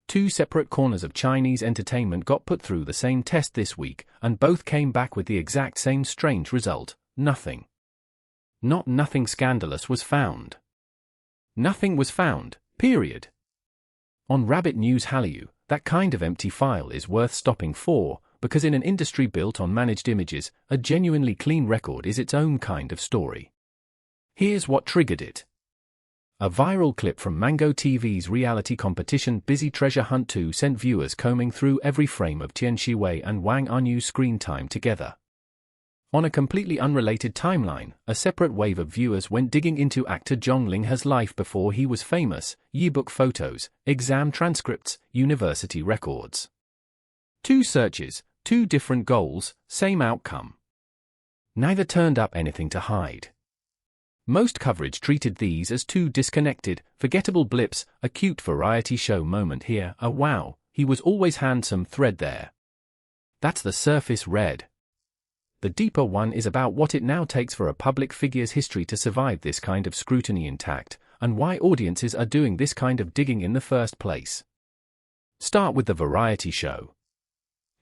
Two separate corners of Chinese entertainment got put through the same test this week, and both came back with the exact same strange result: nothing. Nothing scandalous was found. Nothing was found, period. On Rabbit News Hallyu, that kind of empty file is worth stopping for, because in an industry built on managed images, a genuinely clean record is its own kind of story. Here's what triggered it. A viral clip from Mango TV's reality competition Busy Treasure Hunt 2 sent viewers combing through every frame of Tian Xiwei and Wang Anyu's screen time together. On a completely unrelated timeline, a separate wave of viewers went digging into actor Zhang Linghe's life before he was famous: yearbook photos, exam transcripts, university records. Two searches, two different goals, same outcome. Neither turned up anything to hide. Most coverage treated these as two disconnected, forgettable blips, a cute variety show moment here, a wow, he was always handsome thread there. That's the surface read. The deeper one is about what it now takes for a public figure's history to survive this kind of scrutiny intact, and why audiences are doing this kind of digging in the first place. Start with the variety show.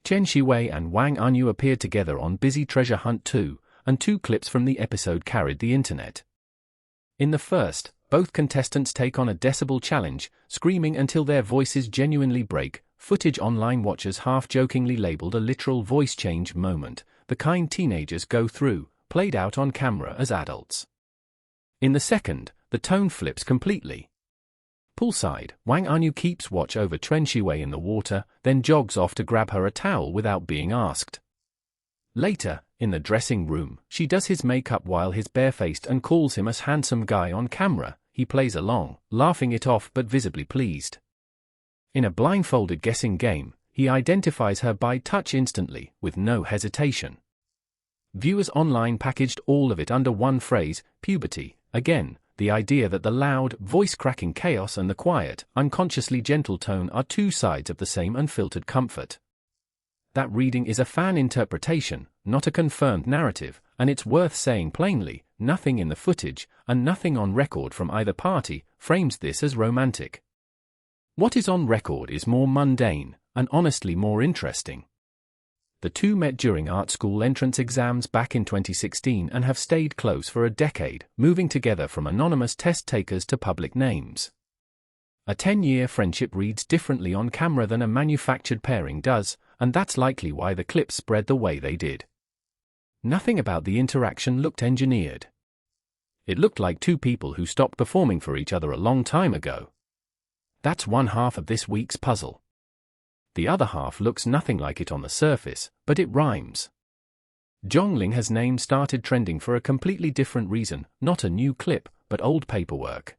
Tian Xiwei and Wang Anyu appeared together on Busy Treasure Hunt 2, and two clips from the episode carried the internet. In the first, both contestants take on a decibel challenge, screaming until their voices genuinely break, footage online watchers half-jokingly labeled a literal voice change moment, the kind teenagers go through, played out on camera as adults. In the second, the tone flips completely. Poolside, Wang Anyu keeps watch over Tian Xiwei in the water, then jogs off to grab her a towel without being asked. Later, in the dressing room, she does his makeup while he's barefaced and calls him a handsome guy on camera. He plays along, laughing it off but visibly pleased. In a blindfolded guessing game, he identifies her by touch instantly, with no hesitation. Viewers online packaged all of it under one phrase: puberty. Again, the idea that the loud, voice-cracking chaos and the quiet, unconsciously gentle tone are two sides of the same unfiltered comfort. That reading is a fan interpretation, not a confirmed narrative, and it's worth saying plainly, nothing in the footage, and nothing on record from either party, frames this as romantic. What is on record is more mundane, and honestly more interesting. The two met during art school entrance exams back in 2016 and have stayed close for a decade, moving together from anonymous test takers to public names. A 10-year friendship reads differently on camera than a manufactured pairing does, and that's likely why the clips spread the way they did. Nothing about the interaction looked engineered. It looked like two people who stopped performing for each other a long time ago. That's one half of this week's puzzle. The other half looks nothing like it on the surface, but it rhymes. Zhang Linghe's name started trending for a completely different reason, not a new clip, but old paperwork.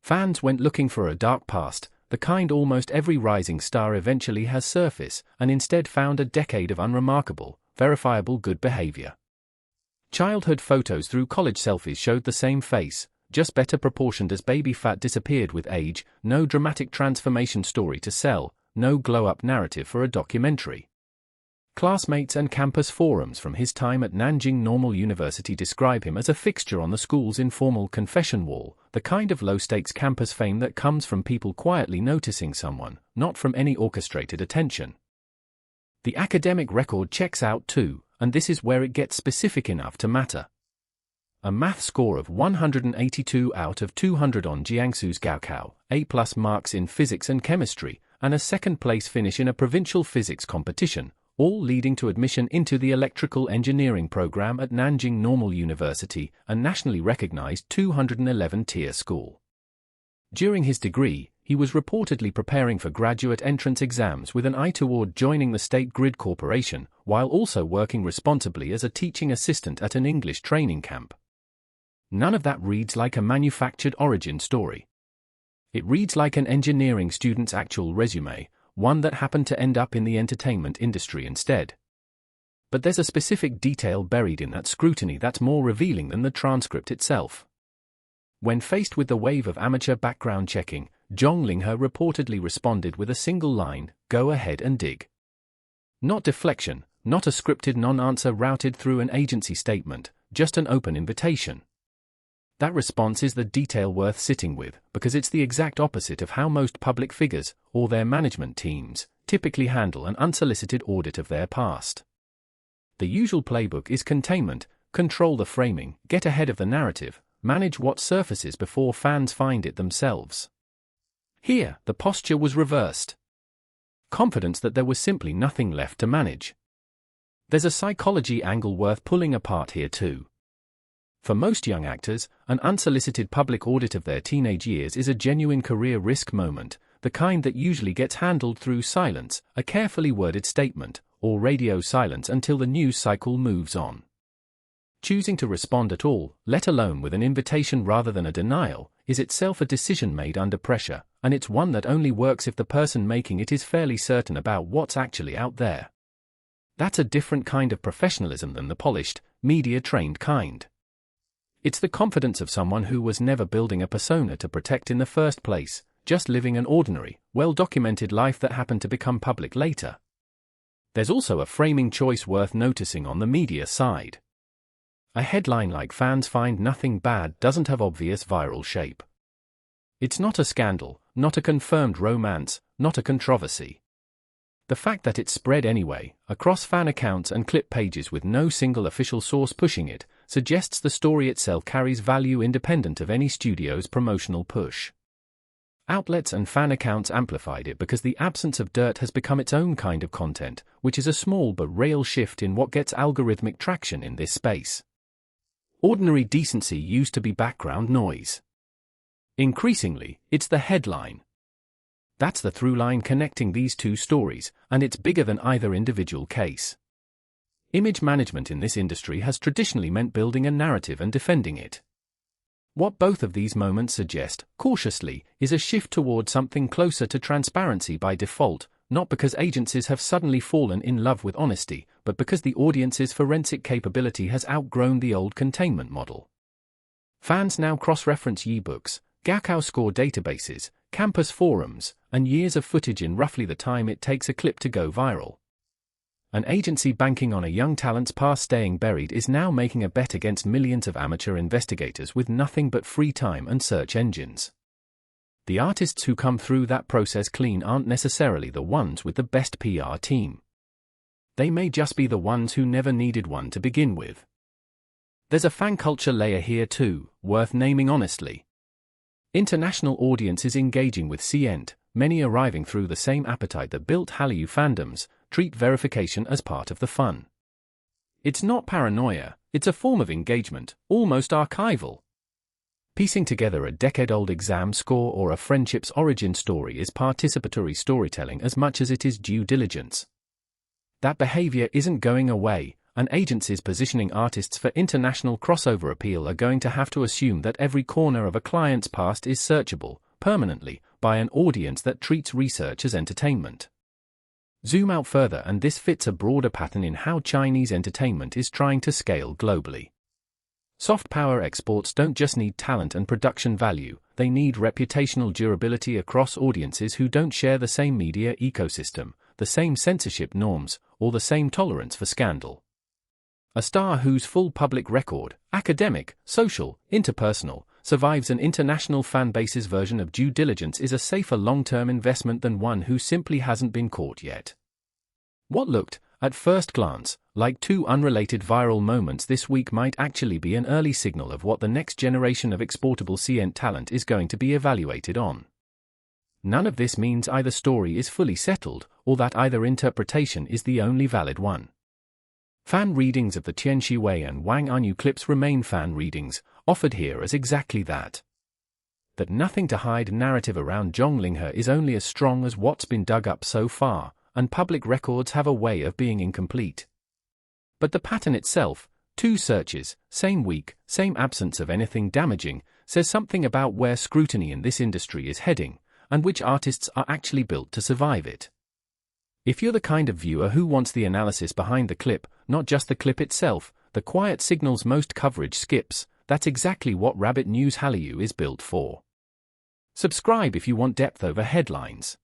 Fans went looking for a dark past, the kind almost every rising star eventually has surface, and instead found a decade of unremarkable, verifiable good behavior. Childhood photos through college selfies showed the same face, just better proportioned as baby fat disappeared with age, no dramatic transformation story to sell, no glow-up narrative for a documentary. Classmates and campus forums from his time at Nanjing Normal University describe him as a fixture on the school's informal confession wall, the kind of low-stakes campus fame that comes from people quietly noticing someone, not from any orchestrated attention. The academic record checks out too, and this is where it gets specific enough to matter. A math score of 182 out of 200 on Jiangsu's gaokao, A+ marks in physics and chemistry, and a second-place finish in a provincial physics competition, all leading to admission into the electrical engineering program at Nanjing Normal University, a nationally recognized 211-tier school. During his degree, he was reportedly preparing for graduate entrance exams with an eye toward joining the State Grid Corporation, while also working responsibly as a teaching assistant at an English training camp. None of that reads like a manufactured origin story. It reads like an engineering student's actual resume, one that happened to end up in the entertainment industry instead. But there's a specific detail buried in that scrutiny that's more revealing than the transcript itself. When faced with the wave of amateur background checking, Zhang Linghe reportedly responded with a single line: "Go ahead and dig." Not deflection, not a scripted non-answer routed through an agency statement, just an open invitation. That response is the detail worth sitting with, because it's the exact opposite of how most public figures, or their management teams, typically handle an unsolicited audit of their past. The usual playbook is containment, control the framing, get ahead of the narrative, manage what surfaces before fans find it themselves. Here, the posture was reversed. Confidence that there was simply nothing left to manage. There's a psychology angle worth pulling apart here too. For most young actors, an unsolicited public audit of their teenage years is a genuine career risk moment, the kind that usually gets handled through silence, a carefully worded statement, or radio silence until the news cycle moves on. Choosing to respond at all, let alone with an invitation rather than a denial, is itself a decision made under pressure, and it's one that only works if the person making it is fairly certain about what's actually out there. That's a different kind of professionalism than the polished, media-trained kind. It's the confidence of someone who was never building a persona to protect in the first place, just living an ordinary, well-documented life that happened to become public later. There's also a framing choice worth noticing on the media side. A headline like "Fans Find Nothing Bad" doesn't have obvious viral shape. It's not a scandal, not a confirmed romance, not a controversy. The fact that it spread anyway, across fan accounts and clip pages with no single official source pushing it, suggests the story itself carries value independent of any studio's promotional push. Outlets and fan accounts amplified it because the absence of dirt has become its own kind of content, which is a small but real shift in what gets algorithmic traction in this space. Ordinary decency used to be background noise. Increasingly, it's the headline. That's the through line connecting these two stories, and it's bigger than either individual case. Image management in this industry has traditionally meant building a narrative and defending it. What both of these moments suggest, cautiously, is a shift toward something closer to transparency by default, not because agencies have suddenly fallen in love with honesty, but because the audience's forensic capability has outgrown the old containment model. Fans now cross-reference yearbooks, gaokao score databases, campus forums, and years of footage in roughly the time it takes a clip to go viral. An agency banking on a young talent's past staying buried is now making a bet against millions of amateur investigators with nothing but free time and search engines. The artists who come through that process clean aren't necessarily the ones with the best PR team. They may just be the ones who never needed one to begin with. There's a fan culture layer here too, worth naming honestly. International audiences engaging with C-ent, many arriving through the same appetite that built Hallyu fandoms, treat verification as part of the fun. It's not paranoia, it's a form of engagement, almost archival. Piecing together a decade-old exam score or a friendship's origin story is participatory storytelling as much as it is due diligence. That behavior isn't going away, and agencies positioning artists for international crossover appeal are going to have to assume that every corner of a client's past is searchable, permanently, by an audience that treats research as entertainment. Zoom out further and this fits a broader pattern in how Chinese entertainment is trying to scale globally. Soft power exports don't just need talent and production value, they need reputational durability across audiences who don't share the same media ecosystem, the same censorship norms, or the same tolerance for scandal. A star whose full public record, academic, social, interpersonal, survives an international fan base's version of due diligence is a safer long-term investment than one who simply hasn't been caught yet. What looked, at first glance, like two unrelated viral moments this week might actually be an early signal of what the next generation of exportable C-ent talent is going to be evaluated on. None of this means either story is fully settled, or that either interpretation is the only valid one. Fan readings of the Tian Xiwei and Wang Anyu clips remain fan readings, offered here as exactly that. That nothing-to-hide narrative around Zhang Linghe is only as strong as what's been dug up so far, and public records have a way of being incomplete. But the pattern itself, two searches, same week, same absence of anything damaging, says something about where scrutiny in this industry is heading, and which artists are actually built to survive it. If you're the kind of viewer who wants the analysis behind the clip, not just the clip itself, the quiet signals most coverage skips, that's exactly what Rabbit News Hallyu is built for. Subscribe if you want depth over headlines.